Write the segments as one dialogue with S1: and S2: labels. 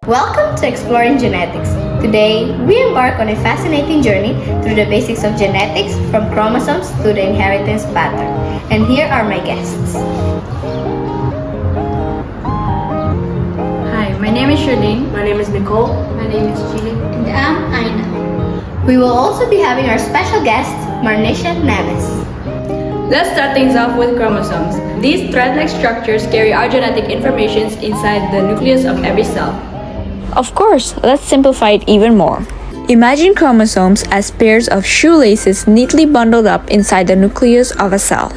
S1: Welcome to Exploring Genetics. Today, we embark on a fascinating journey through the basics of genetics from chromosomes to the inheritance pattern. And here are my guests.
S2: Hi, my name is Charlene.
S3: My name is Nicole.
S4: My name is Julie.
S1: And I'm Aina. We will also be having our special guest, Marnisha Neves.
S2: Let's start things off with chromosomes. These thread-like structures carry our genetic information inside the nucleus of every cell.
S5: Of course, let's simplify it even more. Imagine chromosomes as pairs of shoelaces neatly bundled up inside the nucleus of a cell.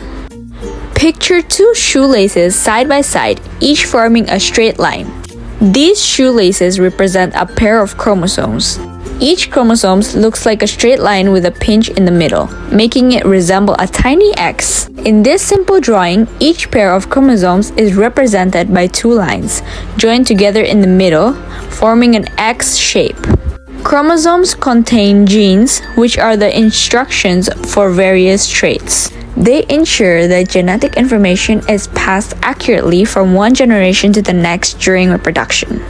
S5: Picture two shoelaces side by side, each forming a straight line. These shoelaces represent a pair of chromosomes. Each chromosome looks like a straight line with a pinch in the middle, making it resemble a tiny X. In this simple drawing, each pair of chromosomes is represented by two lines, joined together in the middle, forming an X shape. Chromosomes contain genes, which are the instructions for various traits. They ensure that genetic information is passed accurately from one generation to the next during reproduction.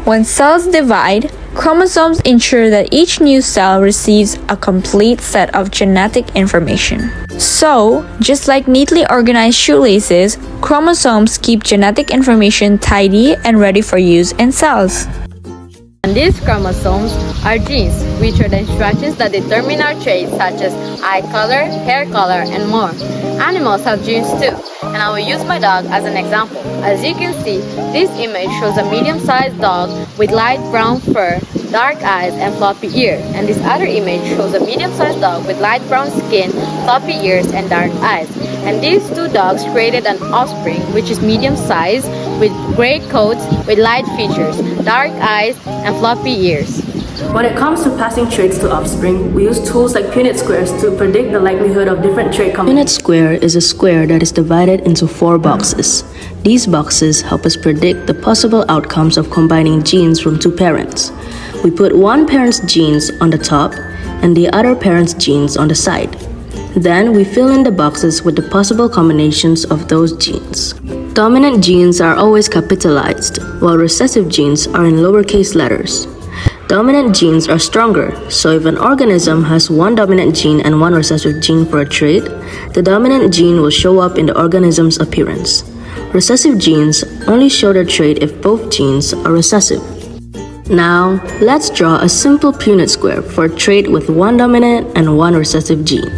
S5: When cells divide, chromosomes ensure that each new cell receives a complete set of genetic information. So, just like neatly organized shoelaces, chromosomes keep genetic information tidy and ready for use in cells.
S2: And these chromosomes are genes, which are the instructions that determine our traits such as eye color, hair color, and more. Animals have genes too, and I will use my dog as an example. As you can see, this image shows a medium-sized dog with light brown fur, dark eyes, and floppy ears. And this other image shows a medium-sized dog with light brown skin, floppy ears, and dark eyes. And these two dogs created an offspring which is medium-sized with gray coats with light features, dark eyes, and floppy ears.
S3: When it comes to passing traits to offspring, we use tools like Punnett squares to predict the likelihood of different trait combinations.
S4: Punnett square is a square that is divided into 4 boxes. These boxes help us predict the possible outcomes of combining genes from 2 parents. We put one parent's genes on the top and the other parent's genes on the side. Then we fill in the boxes with the possible combinations of those genes. Dominant genes are always capitalized, while recessive genes are in lowercase letters. Dominant genes are stronger, so if an organism has one dominant gene and one recessive gene for a trait, the dominant gene will show up in the organism's appearance. Recessive genes only show their trait if both genes are recessive. Now, let's draw a simple Punnett square for a trait with one dominant and one recessive gene.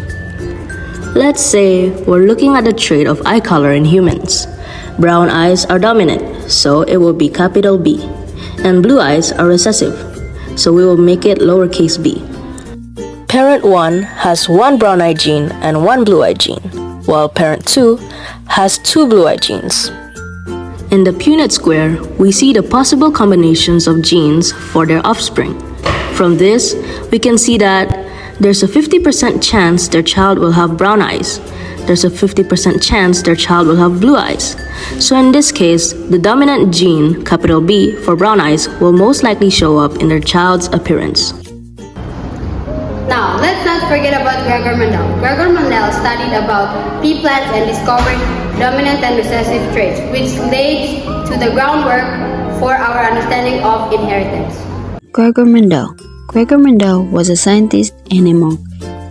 S4: Let's say we're looking at the trait of eye color in humans. Brown eyes are dominant, so it will be capital B, and blue eyes are recessive, so we will make it lowercase b. Parent 1 has one brown eye gene and one blue eye gene, while parent 2 has 2 blue eye genes. In the Punnett square, we see the possible combinations of genes for their offspring. From this, we can see that there's a 50% chance their child will have brown eyes. There's a 50% chance their child will have blue eyes. So in this case, the dominant gene, capital B, for brown eyes will most likely show up in their child's appearance.
S1: Now, let's not forget about Gregor Mendel. Gregor Mendel studied about pea plants and discovered dominant and recessive traits, which laid to the groundwork for our understanding of inheritance.
S6: Gregor Mendel. Gregor Mendel was a scientist and a monk.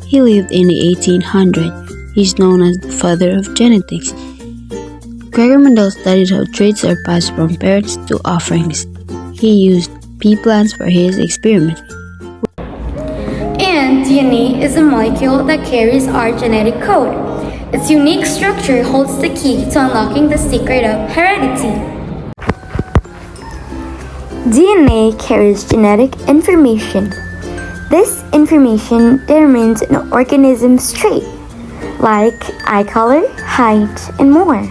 S6: He lived in the 1800s. He's known as the father of genetics. Gregor Mendel studied how traits are passed from parents to offerings. He used pea plants for his experiments.
S7: And DNA is a molecule that carries our genetic code. Its unique structure holds the key to unlocking the secret of heredity. DNA carries genetic information. This information determines an organism's trait, like eye color, height, and more.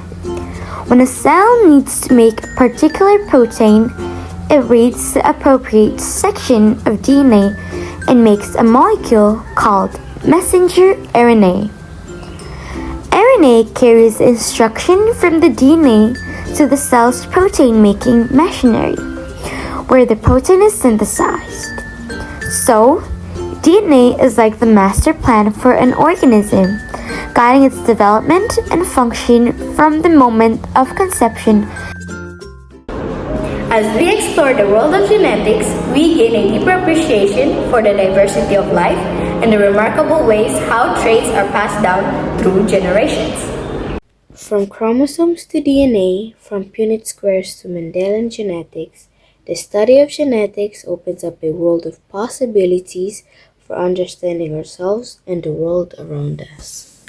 S7: When a cell needs to make a particular protein, it reads the appropriate section of DNA and makes a molecule called messenger RNA. RNA carries instruction from the DNA to the cell's protein-making machinery, where the protein is synthesized. So, DNA is like the master plan for an organism, guiding its development and function from the moment of conception.
S8: As we explore the world of genetics, we gain a deeper appreciation for the diversity of life and the remarkable ways how traits are passed down through generations.
S9: From chromosomes to DNA, from Punnett squares to Mendelian genetics, the study of genetics opens up a world of possibilities for understanding ourselves and the world around us.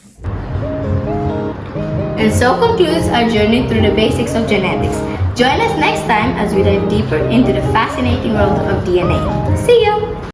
S8: And so concludes our journey through the basics of genetics. Join us next time as we dive deeper into the fascinating world of DNA. See you!